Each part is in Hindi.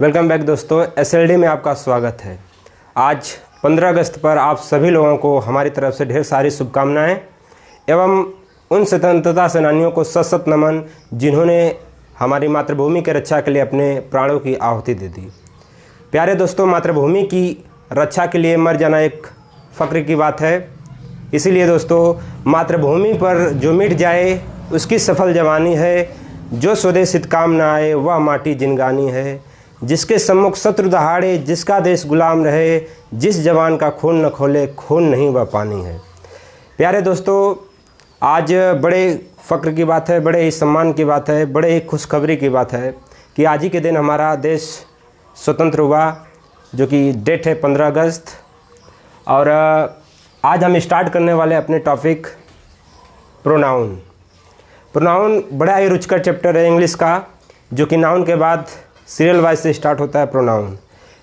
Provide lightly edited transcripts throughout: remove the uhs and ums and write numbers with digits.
वेलकम बैक दोस्तों, एसएलडी में आपका स्वागत है। आज 15 अगस्त पर आप सभी लोगों को हमारी तरफ से ढेर सारी शुभकामनाएं एवं उन स्वतंत्रता सेनानियों को सत सत नमन जिन्होंने हमारी मातृभूमि के रक्षा के लिए अपने प्राणों की आहुति दे दी। प्यारे दोस्तों, मातृभूमि की रक्षा के लिए मर जाना एक फ़ख्र की बात है। इसीलिए दोस्तों, मातृभूमि पर जो मिट जाए उसकी सफल जवानी है, जो स्वदेश हित काम न आए वह माटी जिनगानी है, जिसके सम्मुख शत्रु दहाड़े जिसका देश गुलाम रहे, जिस जवान का खून न खोले खून नहीं वह पानी है। प्यारे दोस्तों, आज बड़े फ़ख्र की बात है, बड़े ही सम्मान की बात है, बड़े ही खुशखबरी की बात है कि आज ही के दिन हमारा देश स्वतंत्र हुआ, जो कि डेट है 15 अगस्त। और आज हम स्टार्ट करने वाले अपने टॉपिक प्रोनाउन। प्रोनाउन बड़ा ही रुचिकर चैप्टर है इंग्लिश का, जो कि नाउन के बाद सीरियल वाइज से स्टार्ट होता है प्रोनाउन।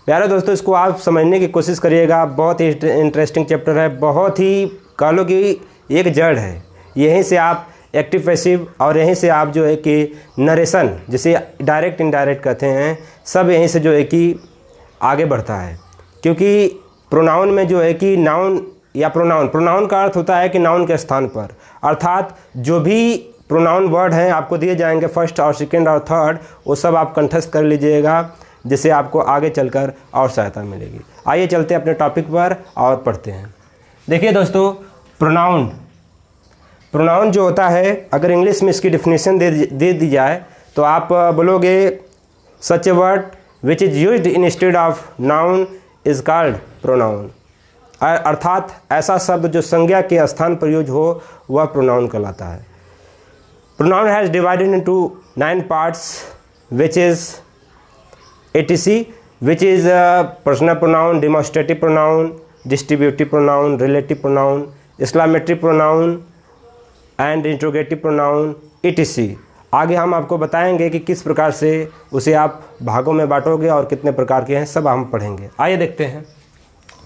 प्यारे दोस्तों, इसको आप समझने की कोशिश करिएगा। बहुत ही इंटरेस्टिंग चैप्टर है, बहुत ही कह लो कि एक जड़ है। यहीं से आप एक्टिव पैसिव और यहीं से आप जो है कि नरेशन, जिसे डायरेक्ट इनडायरेक्ट कहते हैं, सब यहीं से जो है कि आगे बढ़ता है। क्योंकि प्रोनाउन में जो है कि नाउन या प्रोनाउन का अर्थ होता है कि नाउन के स्थान पर, अर्थात जो भी प्रोनाउन वर्ड हैं आपको दिए जाएंगे फर्स्ट और सेकंड और थर्ड, वो सब आप कंठस्थ कर लीजिएगा, जिससे आपको आगे चलकर और सहायता मिलेगी। आइए चलते हैं अपने टॉपिक पर और पढ़ते हैं। देखिए दोस्तों, प्रोनाउन जो होता है, अगर इंग्लिश में इसकी डिफिनीशन दे दी जाए तो आप बोलोगे such a word which is used instead of noun is called pronoun. अर्थात ऐसा शब्द जो संज्ञा के स्थान पर यूज हो वह प्रोनाउन कहलाता है। Pronoun has divided into 9 parts, which is etc, which is personal pronoun, demonstrative pronoun, distributive pronoun, relative pronoun, exclamatory pronoun and interrogative pronoun etc। आगे हम आपको बताएंगे कि किस प्रकार से उसे आप भागों में बांटोगे और कितने प्रकार के हैं, सब हम पढ़ेंगे। आइए देखते हैं।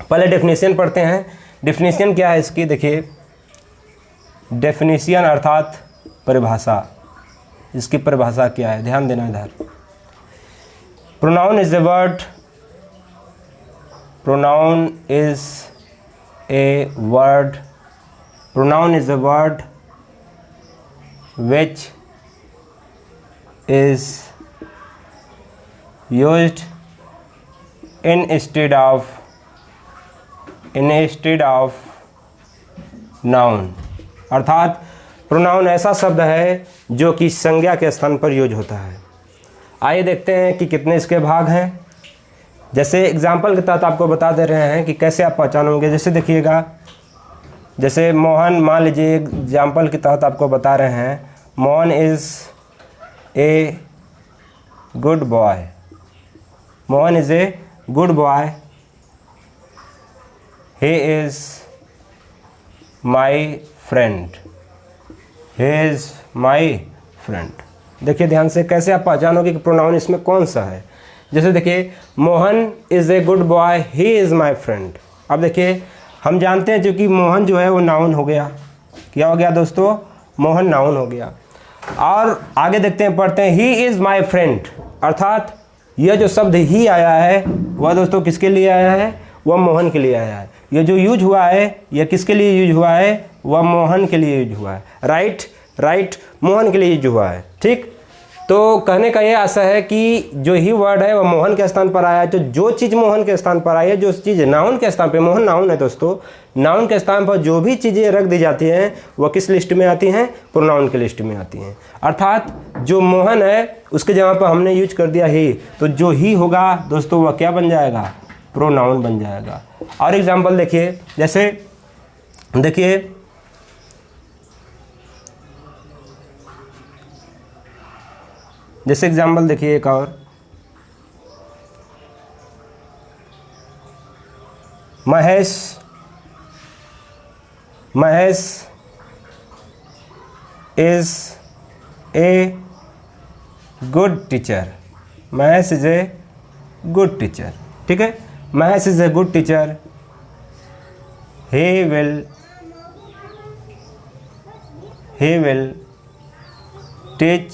पहले डेफिनेशन पढ़ते हैं। डेफिनेशन क्या है इसकी, देखिए डेफिनेशन अर्थात परिभाषा। इसकी परिभाषा क्या है, ध्यान देना इधर। Pronoun is a word, pronoun is a word, pronoun is a word which is used instead of noun. अर्थात प्रोनाउन ऐसा शब्द है जो कि संज्ञा के स्थान पर यूज होता है। आइए देखते हैं कि कितने इसके भाग हैं। जैसे एग्जाम्पल के तहत आपको बता दे रहे हैं कि कैसे आप पहचानोगे। जैसे देखिएगा, जैसे मोहन, मान लीजिए एग्जाम्पल के तहत आपको बता रहे हैं, Mohan is a good boy. Mohan is a good boy, he is my friend, he is my friend। देखिए ध्यान से, कैसे आप पहचानोगे कि प्रोनाउन इसमें कौन सा है। जैसे देखिए, Mohan is a good boy, he is my friend. अब देखिए, हम जानते हैं क्योंकि मोहन जो है वो नाउन हो गया। क्या हो गया दोस्तों, मोहन नाउन हो गया। और आगे देखते हैं, पढ़ते हैं, ही इज़ माई फ्रेंड। अर्थात यह जो शब्द ही आया है वह दोस्तों किसके लिए आया है, वह मोहन के लिए आया है। यह जो यूज हुआ है यह किसके लिए यूज हुआ है, वह मोहन के लिए यूज हुआ है। राइट, मोहन के लिए यूज हुआ है। ठीक, तो कहने का यह आशा है कि जो ही वर्ड है वह मोहन के स्थान पर आया है। तो जो चीज़ मोहन के स्थान पर आई है, जो चीज़ नाउन के स्थान पर, मोहन नाउन है दोस्तों, नाउन के स्थान पर जो भी चीज़ें रख दी जाती हैं वह किस लिस्ट में आती हैं, प्रोनाउन की लिस्ट में आती हैं। अर्थात जो मोहन है उसके जगह पर हमने यूज कर दिया ही, तो जो ही होगा दोस्तों वह क्या बन जाएगा, प्रोनाउन बन जाएगा। और एग्जाम्पल देखिए, जैसे देखिए एग्जाम्पल देखिए एक और, Mahesh is a good teacher. Mahesh is a good teacher. ठीक है, Mahesh is a good teacher, he will teach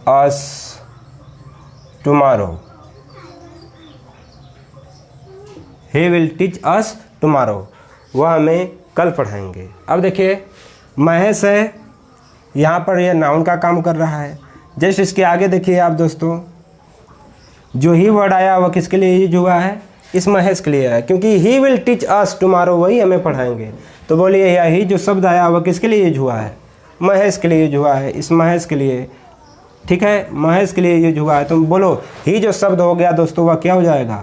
us tomorrow, he will teach us tomorrow, वह हमें कल पढ़ाएंगे। अब देखिए महेश है, यहाँ पर यह नाउन का काम कर रहा है। जस्ट इसके आगे देखिए आप दोस्तों, जो ही वर्ड आया वह किसके लिए यूज हुआ है? इस महेश के लिए है, क्योंकि he will teach us tomorrow, वही हमें पढ़ाएंगे। तो बोलिए यही जो शब्द आया वह किसके लिए यूज हुआ है? महेश के लिए यूज हुआ है, इस महेश के लिए, ठीक है, महेश के लिए यूज हुआ है। तो बोलो ही जो शब्द हो गया दोस्तों वह क्या हो जाएगा?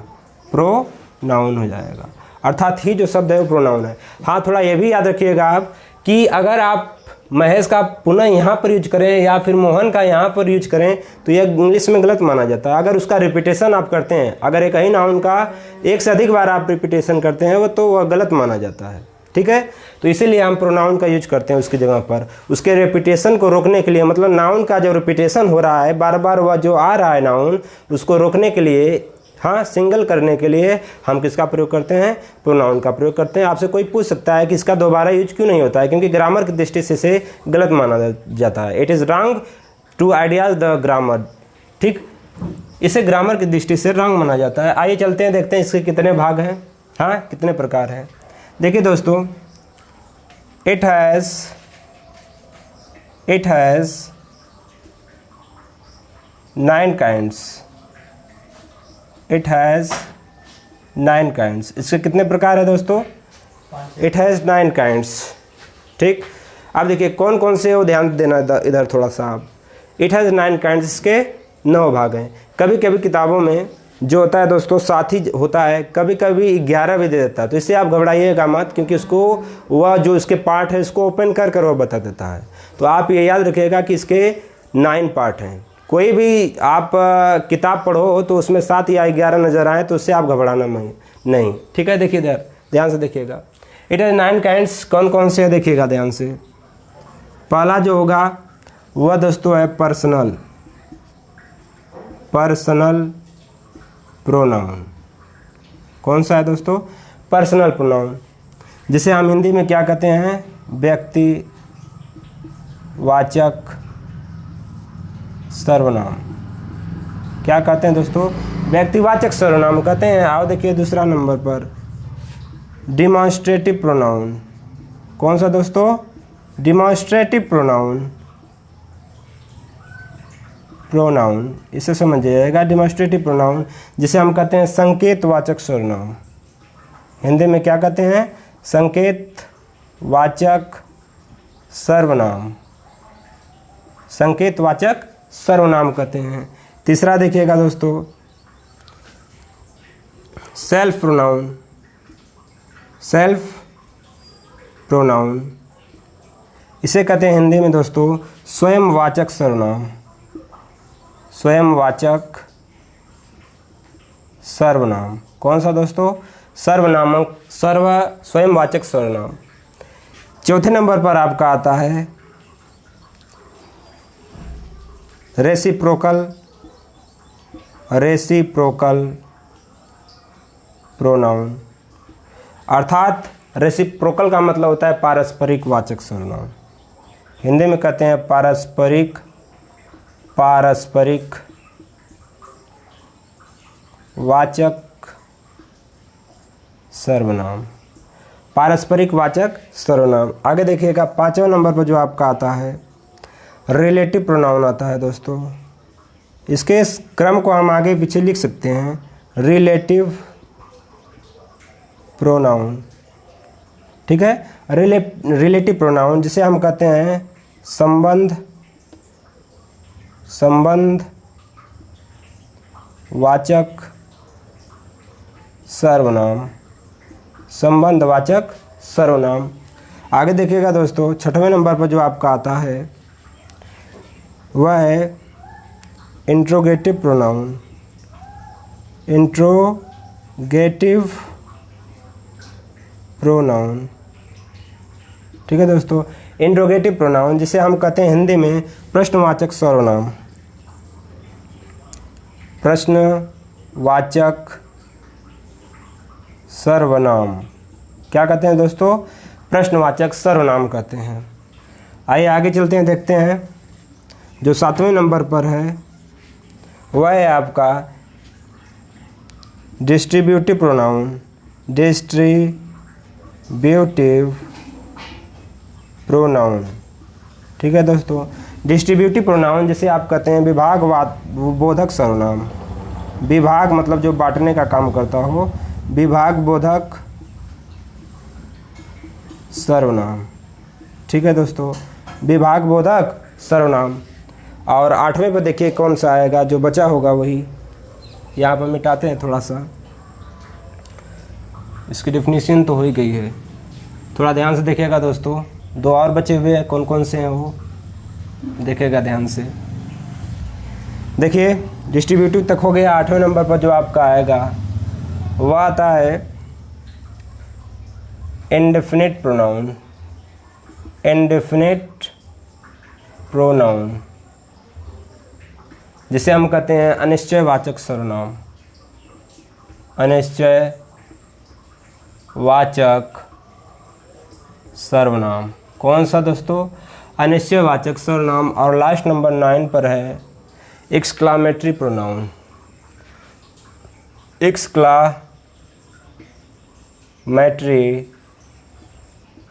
प्रोनाउन हो जाएगा, अर्थात ही जो शब्द है वो प्रोनाउन है। हाँ, थोड़ा ये भी याद रखिएगा आप कि अगर आप महेश का पुनः यहाँ पर यूज करें या फिर मोहन का यहाँ पर यूज करें तो यह इंग्लिश में गलत माना जाता है। अगर उसका रिपीटेशन आप करते हैं, अगर एक ही नाउन का एक से अधिक बार आप रिपीटेशन करते हैं वो तो वह गलत माना जाता है, ठीक है। तो इसीलिए हम प्रोनाउन का यूज करते हैं उसकी जगह पर, उसके रेपिटेशन को रोकने के लिए। मतलब नाउन का जो रिपीटेशन हो रहा है, बार बार वह जो आ रहा है नाउन, उसको रोकने के लिए, हाँ, सिंगल करने के लिए हम किसका प्रयोग करते हैं? प्रोनाउन का प्रयोग करते हैं। आपसे कोई पूछ सकता है कि इसका दोबारा यूज क्यों नहीं होता है? क्योंकि ग्रामर की दृष्टि से इसे गलत माना जाता है। It is wrong to ideas the grammar, ठीक, इसे ग्रामर की दृष्टि से रॉन्ग माना जाता है। आइए चलते हैं, देखते हैं इसके कितने भाग हैं, हाँ, कितने प्रकार हैं। देखिए दोस्तों, it has 9 kinds, it has 9 kinds. इसके कितने प्रकार है दोस्तों? इट हैज़ 9 काइंड्स, ठीक। अब देखिए कौन कौन से, वो ध्यान देना इधर थोड़ा सा आप। इट हैज़ 9 काइंड्स, इसके 9 भाग हैं। कभी कभी किताबों में जो होता है दोस्तों 7 ही होता है, कभी कभी 11 भी दे देता है। तो इससे आप घबराइएगा मत, क्योंकि उसको वह जो इसके पार्ट है उसको ओपन कर कर वह बता देता है। तो आप ये याद रखिएगा कि इसके 9 पार्ट हैं। कोई भी आप किताब पढ़ो तो उसमें 7 या 11 नज़र आए तो उससे आप घबराना नहीं, ठीक है। देखिए ध्यान से देखिएगा, इट हैज़ 9 काइंड्स, कौन कौन से है देखिएगा ध्यान से। पहला जो होगा वह दोस्तों है पर्सनल प्रोनाउन। कौन सा है दोस्तों? पर्सनल प्रोनाउन, जिसे हम हिंदी में क्या कहते हैं? व्यक्तिवाचक सर्वनाम। क्या कहते हैं दोस्तों? व्यक्तिवाचक सर्वनाम कहते हैं। आओ देखिए दूसरा नंबर पर डिमॉन्स्ट्रेटिव प्रोनाउन। कौन सा दोस्तों? डिमॉन्स्ट्रेटिव प्रोनाउन, इसे समझिएगा, डिमॉन्स्ट्रेटिव प्रोनाउन, जिसे हम कहते हैं संकेतवाचक सर्वनाम। हिंदी में क्या कहते हैं? संकेतवाचक सर्वनाम, संकेतवाचक सर्वनाम कहते हैं। तीसरा देखिएगा दोस्तों, सेल्फ प्रोनाउन, इसे कहते हैं हिंदी में दोस्तों स्वयंवाचक सर्वनाम, स्वयंवाचक सर्वनाम। कौन सा दोस्तों? स्वयंवाचक सर्वनाम। चौथे नंबर पर आपका आता है रेसिप्रोकल प्रोनाउन, अर्थात रेसिप्रोकल का मतलब होता है पारस्परिक वाचक सर्वनाम। हिंदी में कहते हैं पारस्परिक वाचक सर्वनाम, पारस्परिक वाचक सर्वनाम। आगे देखिएगा 5वें नंबर पर जो आपका आता है रिलेटिव प्रोनाउन आता है दोस्तों। इसके क्रम को हम आगे पीछे लिख सकते हैं। रिलेटिव प्रोनाउन, ठीक है। रिलेटिव प्रोनाउन जिसे हम कहते हैं संबंध वाचक सर्वनाम, संबंधवाचक सर्वनाम। आगे देखिएगा दोस्तों 6वें नंबर पर जो आपका आता है वह है इंट्रोगेटिव प्रोनाउन, ठीक है दोस्तों। इंट्रोगेटिव प्रोनाउन जिसे हम कहते हैं हिंदी में प्रश्नवाचक सर्वनाम, प्रश्नवाचक सर्वनाम। क्या कहते हैं दोस्तों? प्रश्नवाचक सर्वनाम कहते हैं। आइए आगे चलते हैं, देखते हैं जो 7वें नंबर पर है वह है आपका डिस्ट्रीब्यूटिव प्रोनाउन। डिस्ट्रीब्यूटिव प्रोनाउन, ठीक है दोस्तों। डिस्ट्रीब्यूटिव प्रोनाउन जिसे आप कहते हैं विभाग बोधक सर्वनाम। विभाग मतलब जो बांटने का काम करता हो, विभाग बोधक सर्वनाम, ठीक है दोस्तों, विभाग बोधक सर्वनाम। और 8वें पर देखिए कौन सा आएगा, जो बचा होगा वही यहाँ पर मिटाते हैं थोड़ा सा। इसकी डेफिनेशन तो हो ही गई है, थोड़ा ध्यान से देखिएगा दोस्तों। 2 और बचे हुए हैं, कौन कौन से हैं वो देखिएगा ध्यान से। देखिए डिस्ट्रीब्यूटिव तक हो गया। 8वें नंबर पर जो आपका आएगा वह आता है इंडेफिनिट प्रोनाउन। इंडेफिनिट प्रोनाउन जिसे हम कहते हैं अनिश्चयवाचक सर्वनाम। अनिश्चयवाचक सर्वनाम कौन सा दोस्तों? अनिश्चयवाचक सर्वनाम। और लास्ट नंबर 9 पर है एक्सक्लामेटरी प्रोनाउन। एक्सक्लामेटरी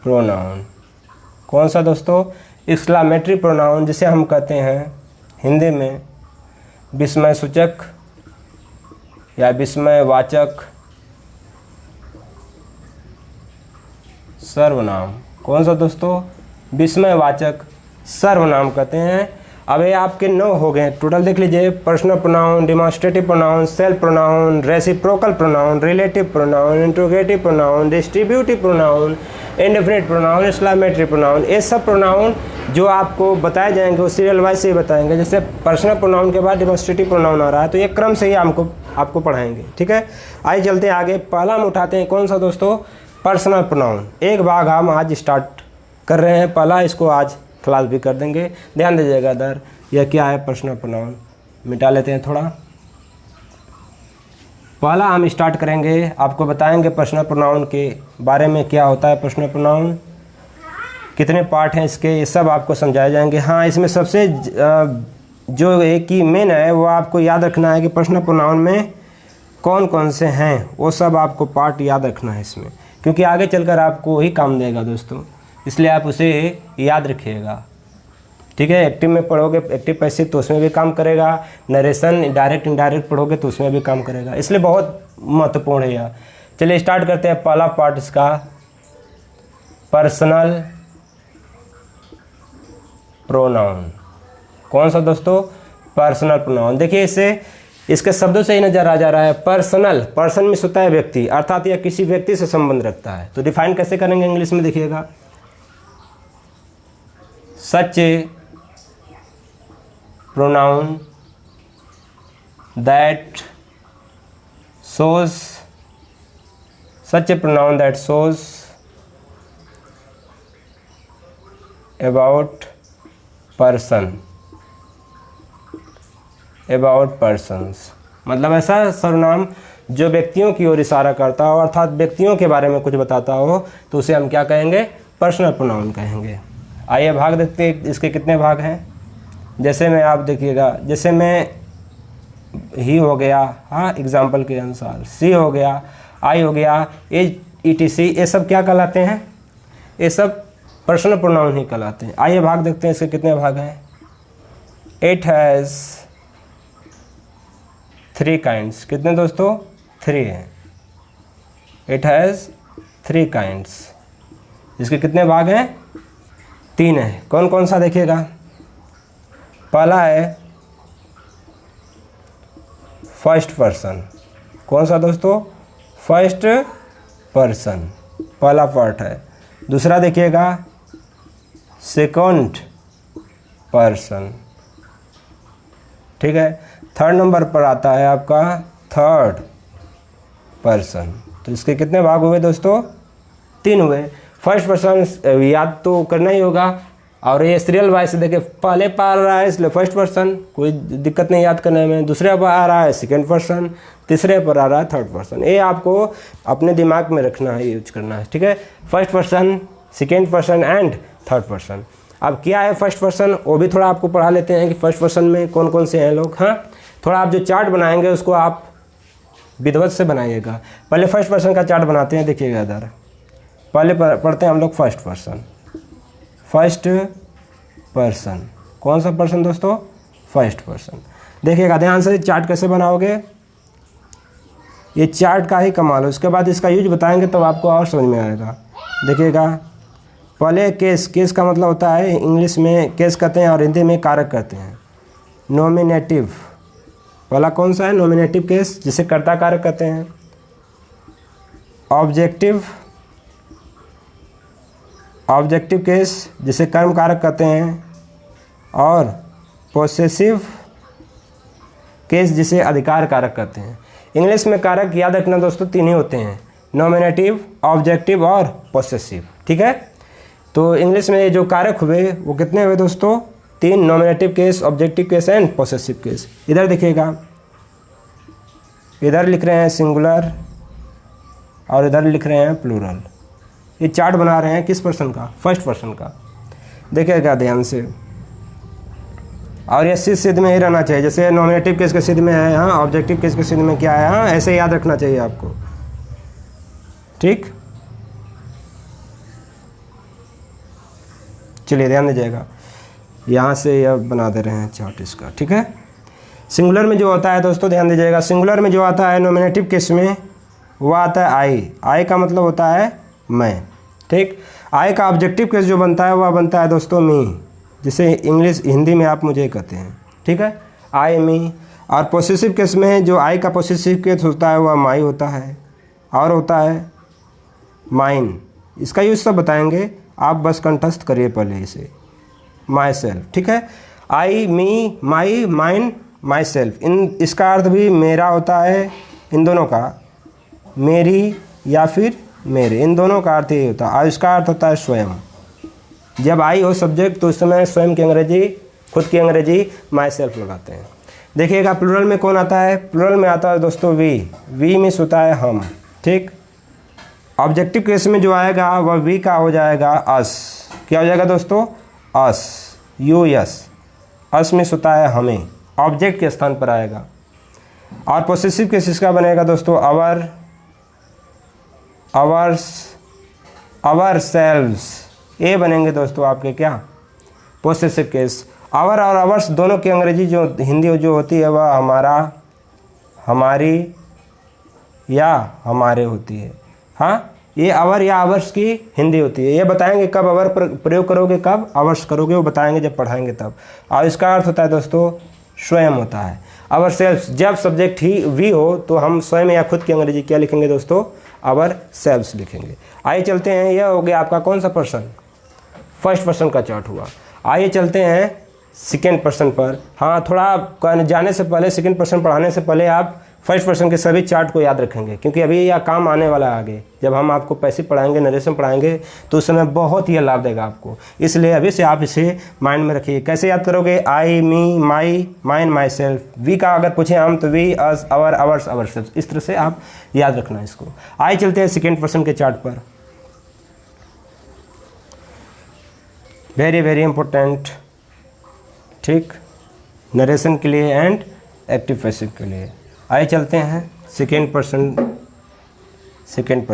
प्रोनाउन कौन सा दोस्तों? एक्सक्लामेटरी प्रोनाउन जिसे हम कहते हैं हिंदी में विस्मय सूचक या विस्मयवाचक सर्वनाम। कौन सा दोस्तों? विस्मयवाचक सर्वनाम कहते हैं। अब ये आपके 9 हो गए टोटल, देख लीजिए। Personal pronoun, demonstrative pronoun, self pronoun, reciprocal pronoun, relative pronoun, interrogative pronoun, distributive pronoun, indefinite pronoun, exclamatory pronoun. ये सब प्रोनाउन जो आपको बताए जाएंगे वो सीरियल वाइज से ही बताएंगे। जैसे पर्सनल प्रोनाउन के बाद डिमॉन्स्ट्रेटिव प्रोनाउन आ रहा है तो ये क्रम से ही आपको पढ़ाएंगे, ठीक है। आइए चलते हैं आगे। पहला हम उठाते हैं कौन सा दोस्तों? Personal pronoun. एक भाग हम आज स्टार्ट कर रहे हैं, पहला इसको आज क्लास भी कर देंगे, ध्यान दीजिएगा इधर। यह क्या है? Personal pronoun. मिटा लेते हैं थोड़ा। पहला हम स्टार्ट करेंगे, आपको बताएंगे पर्सनल प्रोनाउन के बारे में, क्या होता है पर्सनल प्रोनाउन, कितने पार्ट हैं इसके, ये सब आपको समझाए जाएंगे। हाँ, इसमें सबसे जो एक ही मेन है वो आपको याद रखना है कि पर्सनल प्रोनाउन में कौन कौन से हैं, वो सब आपको पार्ट याद रखना है इसमें, क्योंकि आगे चलकर आपको वही काम देगा दोस्तों, इसलिए आप उसे याद रखिएगा, ठीक है। एक्टिव में पढ़ोगे, एक्टिव पैसिव, तो उसमें भी काम करेगा। नरेशन डायरेक्ट इनडायरेक्ट पढ़ोगे तो उसमें भी काम करेगा, इसलिए बहुत महत्वपूर्ण है यह। चलिए स्टार्ट करते हैं। पहला पार्ट इसका पर्सनल प्रोनाउन। कौन सा दोस्तों? Personal pronoun. देखिए इसके शब्दों से ही नजर आ जा रहा है पर्सनल। पर्सन में होता है व्यक्ति, अर्थात यह किसी व्यक्ति से संबंध रखता है। तो डिफाइन कैसे करेंगे इंग्लिश में, देखिएगा। Such a pronoun that shows, such a pronoun that shows about person, about persons। मतलब ऐसा सर्वनाम जो व्यक्तियों की ओर इशारा करता हो, अर्थात व्यक्तियों के बारे में कुछ बताता हो, तो उसे हम क्या कहेंगे? पर्सनल प्रोनाउन कहेंगे। आइए भाग देखते हैं इसके कितने भाग हैं। जैसे में आप देखिएगा, जैसे में ही हो गया, हाँ, एग्जाम्पल के अनुसार, सी हो गया, आई हो गया, ETC, ये सब क्या कहलाते हैं? ये सब पर्सनल प्रोनाउन ही कहलाते हैं। आइए भाग देखते हैं इसके कितने भाग हैं। It has 3 kinds. कितने दोस्तों? 3 हैं। It has 3 kinds. इसके कितने भाग हैं? 3 हैं। कौन कौन सा देखिएगा। पहला है फर्स्ट पर्सन। कौन सा दोस्तों? फर्स्ट पर्सन, पहला पार्ट है। दूसरा देखिएगा सेकंड पर्सन, ठीक है। थर्ड नंबर पर आता है आपका थर्ड पर्सन। तो इसके कितने भाग हुए दोस्तों? 3 हुए। फर्स्ट पर्सन याद तो करना ही होगा, और ये सीरियल वाइज से देखिए, पहले पर आ रहा है इसलिए फर्स्ट पर्सन, कोई दिक्कत नहीं याद करने में। दूसरे पर आ रहा है सेकंड पर्सन, तीसरे पर आ रहा है थर्ड पर्सन। ये आपको अपने दिमाग में रखना है, यूज करना है, ठीक है। First person, second person and third person. अब क्या है फर्स्ट पर्सन, वो भी थोड़ा आपको पढ़ा लेते हैं कि फर्स्ट पर्सन में कौन कौन से हैं लोग। हाँ, थोड़ा आप जो चार्ट बनाएंगे उसको आप विधिवत से बनाइएगा। पहले फर्स्ट पर्सन का चार्ट बनाते हैं, देखिएगा इधर। पहले पढ़ते हैं हम लोग फर्स्ट पर्सन। फर्स्ट पर्सन कौन सा पर्सन दोस्तों? First person. देखिएगा ध्यान से, चार्ट कैसे बनाओगे, ये चार्ट का ही कमाल है। उसके बाद इसका यूज बताएंगे तब आपको और समझ में आएगा। देखिएगा पहले केस, केस का मतलब होता है इंग्लिश में केस कहते हैं और हिंदी में कारक कहते हैं। नॉमिनेटिव पहला कौन सा है? नॉमिनेटिव केस, जिसे कर्ता कारक कहते हैं। ऑब्जेक्टिव, ऑब्जेक्टिव केस जिसे कर्म कारक कहते हैं। और पोसेसिव केस जिसे अधिकार कारक कहते हैं। इंग्लिश में कारक याद रखना दोस्तों तीन ही होते हैं, नॉमिनेटिव, ऑब्जेक्टिव और पोसेसिव। ठीक है, तो इंग्लिश में जो कारक हुए वो कितने हुए दोस्तों? तीन, nominative case, objective case and possessive case. इधर देखिएगा, इधर लिख रहे हैं सिंगुलर और इधर लिख रहे हैं प्लूरल। ये चार्ट बना रहे हैं किस पर्सन का? फर्स्ट पर्सन का। देखिएगा ध्यान से, और ये सिद्ध में ही रहना चाहिए। जैसे नॉमिनेटिव केस के सिद्ध में है यहाँ, ऑब्जेक्टिव केस के सिद्ध में क्या है यहाँ, ऐसे याद रखना चाहिए आपको। ठीक, चलिए ध्यान दीजिएगा, यहाँ से यह बना दे रहे हैं चार्ट इसका। ठीक है, सिंगुलर में जो होता है दोस्तों ध्यान दीजिएगा, सिंगुलर में जो आता है नॉमिनेटिव केस में वो आता है आई। आई का मतलब होता है मैं। ठीक, आई का ऑब्जेक्टिव केस जो बनता है वह बनता है दोस्तों मी, जिसे इंग्लिश हिंदी में आप मुझे कहते हैं। ठीक है, आई मी। और पोसेसिव केस में जो आई का पोसेसिव केस होता है वह माई होता है और होता है माइन। इसका यूज सब बताएंगे, आप बस कंठस्थ करिए पहले इसे, माई सेल्फ। ठीक है, आई, me, my, mine, my self, इन इसका अर्थ भी मेरा होता है, इन दोनों का, मेरी या फिर मेरे, इन दोनों का अर्थ यही होता है। और इसका अर्थ होता है स्वयं। जब आई हो सब्जेक्ट तो उस समय स्वयं की अंग्रेजी, खुद की अंग्रेजी माई सेल्फ लगाते हैं। देखिएगा प्लूरल में कौन आता है? प्लूरल में आता है दोस्तों वी। वी मीन्स होता है हम। ठीक, ऑब्जेक्टिव केस में जो आएगा वह वी का हो जाएगा अस। क्या हो जाएगा दोस्तों? अस, यू यस। अस मीन्स होता है हमें, ऑब्जेक्ट के स्थान पर आएगा। और पोसेसिव केस इसका बनेगा दोस्तों अवर, अवर्स, अवर सेल्व्स, ये बनेंगे दोस्तों आपके क्या? Possessive case. आवर और आवर्स दोनों की अंग्रेजी जो हिंदी जो होती है वह हमारा, हमारी या हमारे होती है। हाँ, ये आवर या आवर्स की हिंदी होती है। ये बताएंगे कब आवर प्रयोग करोगे, कब आवर्स करोगे, वो बताएंगे जब पढ़ाएंगे तब। और इसका अर्थ होता है दोस्तों स्वयं होता है। आवर सेल्फ, जब सब्जेक्ट ही वी हो तो हम स्वयं या खुद की अंग्रेजी क्या लिखेंगे दोस्तों? आवर सेल्व्स लिखेंगे। आइए चलते हैं, यह हो गया आपका कौन सा पर्सन? फर्स्ट पर्सन का चार्ट हुआ। आइए चलते हैं सेकेंड पर्सन पर। हाँ, थोड़ा जाने से पहले, सेकेंड पर्सन पढ़ाने से पहले आप फर्स्ट पर्सन के सभी चार्ट को याद रखेंगे, क्योंकि अभी यह काम आने वाला है आगे। जब हम आपको पैसिव पढ़ाएंगे, नरेशन पढ़ाएंगे तो उस समय बहुत ही लाभ देगा आपको। इसलिए अभी से आप इसे माइंड में रखिए। कैसे याद करोगे? I, me, my, mine, myself. We का अगर पूछें हम तो we, us, our, ours, ourself. इस तरह से आप याद रखना इसको। आइए चलते हैं सेकेंड पर्सन के चार्ट पर। वेरी वेरी इंपॉर्टेंट, ठीक, नरेशन के लिए एंड एक्टिव पैसिव के लिए। आइए चलते हैं सेकेंड पर्सन पर। सेकेंड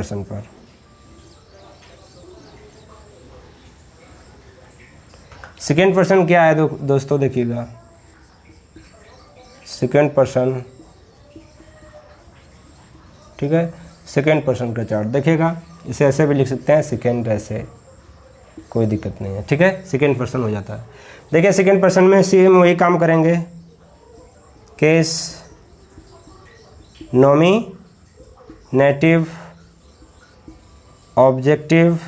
पर्सन क्या है दोस्तों? देखिएगा सेकेंड पर्सन, ठीक है, सेकेंड पर्सन का चार्ट देखिएगा। इसे ऐसे भी लिख सकते हैं, सेकेंड, ऐसे कोई दिक्कत नहीं है। ठीक है, सेकेंड पर्सन हो जाता है। देखिए सेकेंड पर्सन में सेम वही काम करेंगे। केस, नॉमिनेटिव, ऑब्जेक्टिव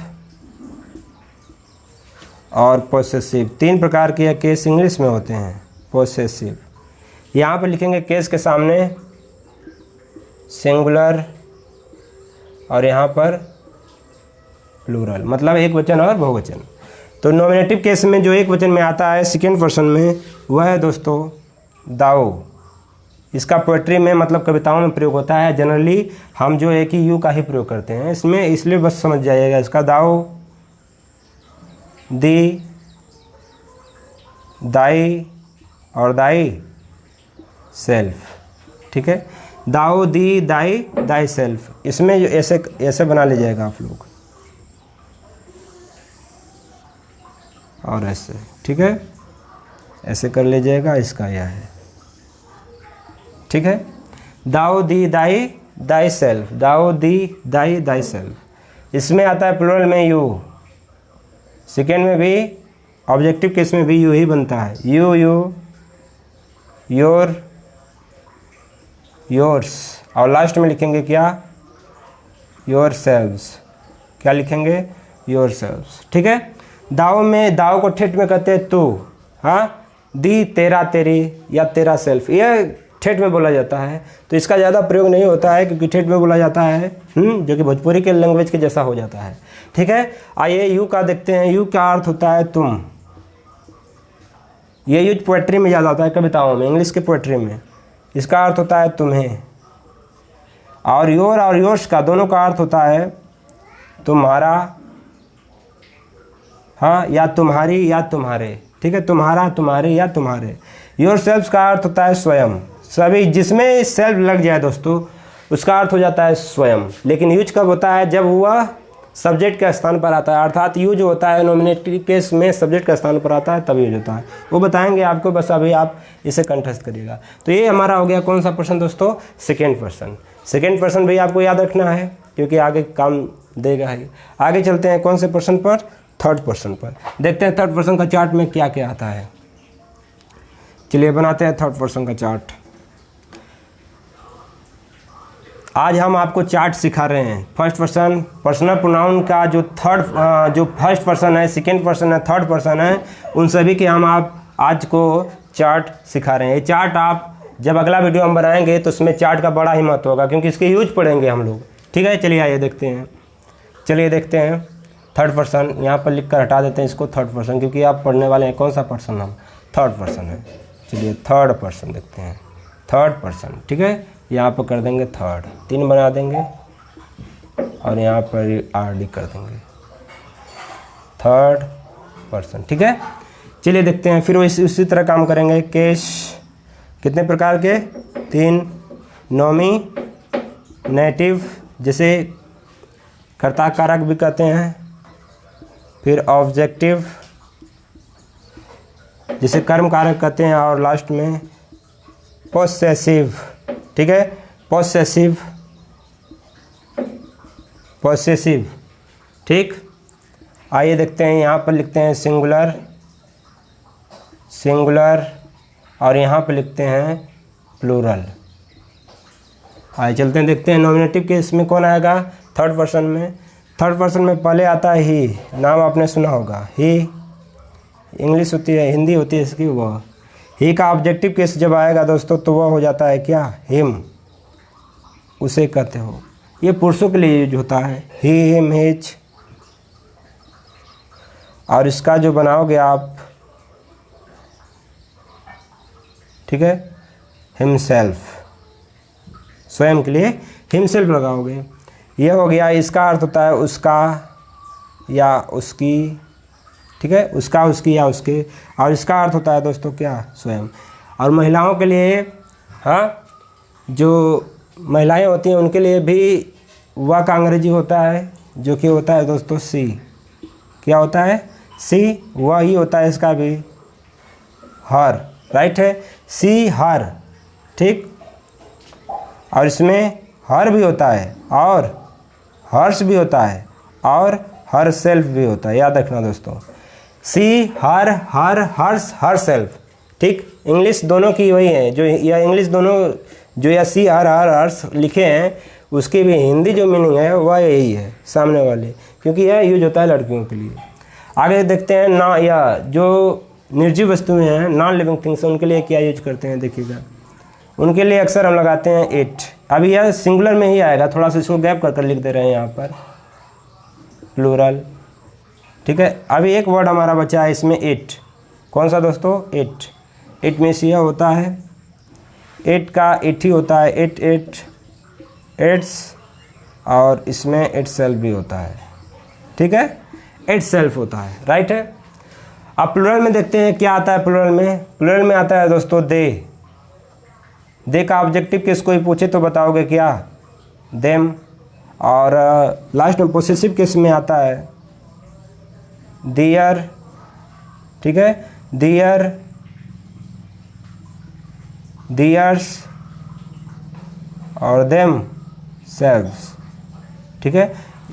और पोसेसिव। तीन प्रकार के केस इंग्लिश में होते हैं। पोसेसिव यहाँ पर लिखेंगे केस के सामने सिंगुलर और यहाँ पर प्लूरल, मतलब एक वचन और बहुवचन। तो नॉमिनेटिव केस में जो एक वचन में आता है सेकेंड पर्सन में, वह है दोस्तों दाओ। इसका पोएट्री में मतलब कविताओं में प्रयोग होता है। जनरली हम जो एक ही यू का ही प्रयोग करते हैं इसमें, इसलिए बस समझ जाइएगा इसका। दाओ, दी, दाई और दाई सेल्फ, ठीक है। दाओ दी दाई दाई सेल्फ, इसमें जो ऐसे ऐसे बना लीजिएगा आप लोग, और ऐसे, ठीक है, ऐसे कर लीजिएगा, इसका यह है, ठीक है। दाओ दी दाई दाई सेल्फ, दाओ दी दाई दाई सेल्फ, इसमें आता है प्लूरल में यू, सेकेंड में भी, ऑब्जेक्टिव केस में भी यू ही बनता है, यू यू, योर योर्स, और लास्ट में लिखेंगे क्या, योर सेल्व्स, क्या लिखेंगे, योर सेल्व्स, ठीक है। दाओ में, दाओ को ठेठ में कहते हैं तू, हाँ, दी तेरा तेरी या तेरा सेल्फ, यह ठेठ में बोला जाता है, तो इसका ज़्यादा प्रयोग नहीं होता है क्योंकि ठेठ में बोला जाता है, जो कि भोजपुरी के लैंग्वेज के जैसा हो जाता है, ठीक है। आइए यू का देखते हैं, यू का अर्थ होता है तुम, ये यूज पोएट्री में ज़्यादा होता है, कविताओं में, इंग्लिश के पोएट्री में, इसका अर्थ होता है तुम्हें। और योर और योर्स का दोनों का अर्थ होता है तुम्हारा, हाँ, या तुम्हारी या तुम्हारे, ठीक है, तुम्हारा तुम्हारे या तुम्हारे। योर सेल्फ का अर्थ होता है स्वयं, सभी जिसमें सेल्फ लग जाए दोस्तों उसका अर्थ हो जाता है स्वयं, लेकिन यूज कब होता है, जब वह सब्जेक्ट के स्थान पर आता है, अर्थात यूज होता है नॉमिनेटिव केस में सब्जेक्ट का स्थान पर आता है तब यूज होता है, वो बताएंगे आपको, बस अभी आप इसे कंठस्थ करिएगा। तो ये हमारा हो गया कौन सा पर्सन दोस्तों, सेकेंड पर्सन। सेकेंड पर्सन भी आपको याद रखना है क्योंकि आगे काम देगा ही। आगे चलते हैं कौन से पर्सन पर, थर्ड पर्सन पर। देखते हैं थर्ड पर्सन का चार्ट में क्या क्या आता है। चलिए बनाते हैं थर्ड पर्सन का चार्ट। आज हम आपको चार्ट सिखा रहे हैं। फर्स्ट पर्सन, पर्सनल प्रोनाउन का जो फर्स्ट पर्सन है, सेकेंड पर्सन है, थर्ड पर्सन है, उन सभी के हम आप आज को चार्ट सिखा रहे हैं। ये चार्ट आप जब अगला वीडियो हम बनाएंगे तो उसमें चार्ट का बड़ा ही महत्व होगा क्योंकि इसके यूज पढ़ेंगे हम लोग, ठीक है। चलिए आइए देखते हैं, चलिए देखते हैं थर्ड पर्सन। यहाँ पर लिख कर हटा देते हैं इसको, थर्ड पर्सन, क्योंकि आप पढ़ने वाले हैं कौन सा पर्सन, हम थर्ड पर्सन है। चलिए थर्ड पर्सन देखते हैं, थर्ड पर्सन, ठीक है। यहाँ पर कर देंगे थर्ड, 3 बना देंगे और यहाँ पर RD कर देंगे, थर्ड पर्सन, ठीक है। चलिए देखते हैं, फिर उसी तरह काम करेंगे। केस कितने प्रकार के, 3, नॉमिनेटिव जैसे कर्ता कारक भी कहते हैं, फिर ऑब्जेक्टिव जिसे कर्म कारक कहते हैं, और लास्ट में पोसेसिव, ठीक है, पोसेसिव, ठीक। आइए देखते हैं, यहाँ पर लिखते हैं सिंगुलर और यहाँ पर लिखते हैं प्लूरल। आइए चलते हैं, देखते हैं नॉमिनेटिव के इसमें कौन आएगा थर्ड पर्सन में। थर्ड पर्सन में पहले आता है ही, नाम आपने सुना होगा, ही इंग्लिश होती है, हिंदी होती है इसकी, वह। ही का ऑब्जेक्टिव केस जब आएगा दोस्तों तो वह हो जाता है क्या, हिम, उसे कहते हो। ये पुरुषों के लिए यूज होता है, ही हिम हिज। और इसका जो बनाओगे आप, ठीक है, हिमसेल्फ, स्वयं के लिए हिमसेल्फ लगाओगे। ये हो गया। इसका अर्थ होता है उसका या उसकी, ठीक है, उसका, उसकी या उसके। और इसका अर्थ होता है दोस्तों क्या, स्वयं। और महिलाओं के लिए, हाँ, जो महिलाएं होती हैं उनके लिए भी वह का अंग्रेजी होता है जो कि होता है दोस्तों सी। क्या होता है, सी, वह ही होता है इसका भी, हर, राइट है, सी हर, ठीक। और इसमें हर भी होता है और हर्ष भी होता है और हर सेल्फ भी होता है, याद रखना दोस्तों। सी, हर, हर्ष, हर सेल्फ, ठीक। इंग्लिश दोनों की वही है, जो या इंग्लिश दोनों जो या सी, हर, हर्ष लिखे हैं उसकी भी हिंदी जो मीनिंग है वह यही है सामने वाले, क्योंकि यह यूज होता है लड़कियों के लिए। आगे देखते हैं ना, या जो निर्जीव वस्तुएं हैं, नॉन लिविंग थिंग्स, उनके लिए क्या यूज करते हैं देखिएगा। उनके लिए अक्सर हम लगाते हैं इट। अभी यह सिंगुलर में ही आएगा, थोड़ा सा इसको गैप कर लिख दे रहे हैं यहाँ पर, प्लूरल, ठीक है। अभी एक वर्ड हमारा बचा है इसमें, इट। कौन सा दोस्तों, इट। इट में यह होता है, इट का इट ही होता है, इट, इट्स, और इसमें इट सेल्फ भी होता है, ठीक है, इट सेल्फ होता है, राइट है। अब प्लूरल में देखते हैं क्या आता है प्लूरल में। प्लूरल में आता है दोस्तों दे, दे का ऑब्जेक्टिव केस कोई पूछे तो बताओगे क्या, देम। और लास्ट में पोसेसिव केस में आता है दियर, ठीक है, दियर, दियर्स और देम सेल्व्स, ठीक है।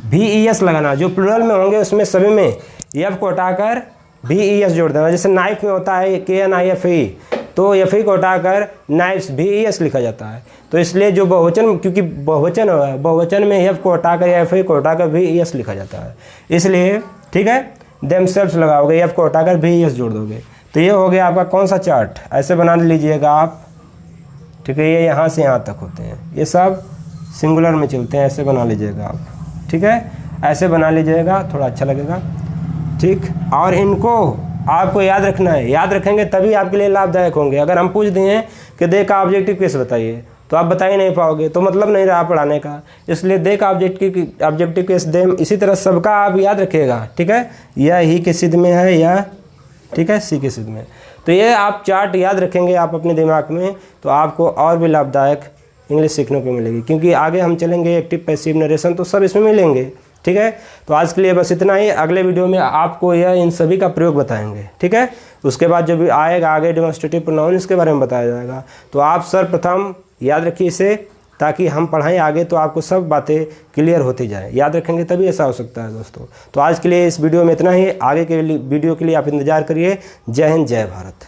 VES लगाना, जो प्लूरल में होंगे उसमें सभी में एफ को हटाकर VES जोड़ देना। जैसे नाइफ में होता है KNIFE, तो FE को हटाकर नाइफ्स VES लिखा जाता है। तो इसलिए जो बहुवचन, क्योंकि बहुवचन है, बहुवचन में एफ को हटाकर या FE को हटाकर VES लिखा जाता है, इसलिए ठीक है देमसेल्व्स लगाओगे, एफ को हटाकर VES जोड़ दोगे। तो ये हो गया आपका कौन सा चार्ट, ऐसे बना लीजिएगा आप, ठीक है। ये यहाँ से यहाँ तक होते हैं, ये सब सिंगुलर में चलते हैं, ऐसे बना लीजिएगा आप, ठीक है, ऐसे बना लीजिएगा, थोड़ा अच्छा लगेगा, ठीक। और इनको आपको याद रखना है, याद रखेंगे तभी आपके लिए लाभदायक होंगे। अगर हम पूछ दिए कि दे का ऑब्जेक्टिव केस बताइए, तो आप बता ही नहीं पाओगे, तो मतलब नहीं रहा पढ़ाने का। इसलिए दे का ऑब्जेक्टिव केस देम, इसी तरह सबका आप याद रखिएगा, ठीक है। यह ही के सिद्ध में है, यह ठीक है सी के सिद्ध में। तो ये आप चार्ट याद रखेंगे आप अपने दिमाग में, तो आपको और भी लाभदायक इंग्लिश सीखने को मिलेगी, क्योंकि आगे हम चलेंगे एक्टिव पैसिव नरेशन, तो सब इसमें मिलेंगे, ठीक है। तो आज के लिए बस इतना ही। अगले वीडियो में आपको यह इन सभी का प्रयोग बताएंगे, ठीक है। उसके बाद जो भी आएगा आगे डेमोन्स्ट्रेटिव प्रोनाउन, इसके बारे में बताया जाएगा। तो आप सर्वप्रथम याद रखिए इसे, ताकि हम पढ़ाएं आगे तो आपको सब बातें क्लियर होती जाए। याद रखेंगे तभी ऐसा हो सकता है दोस्तों। तो आज के लिए इस वीडियो में इतना ही, आगे के वीडियो के लिए आप इंतज़ार करिए। जय हिंद, जय भारत।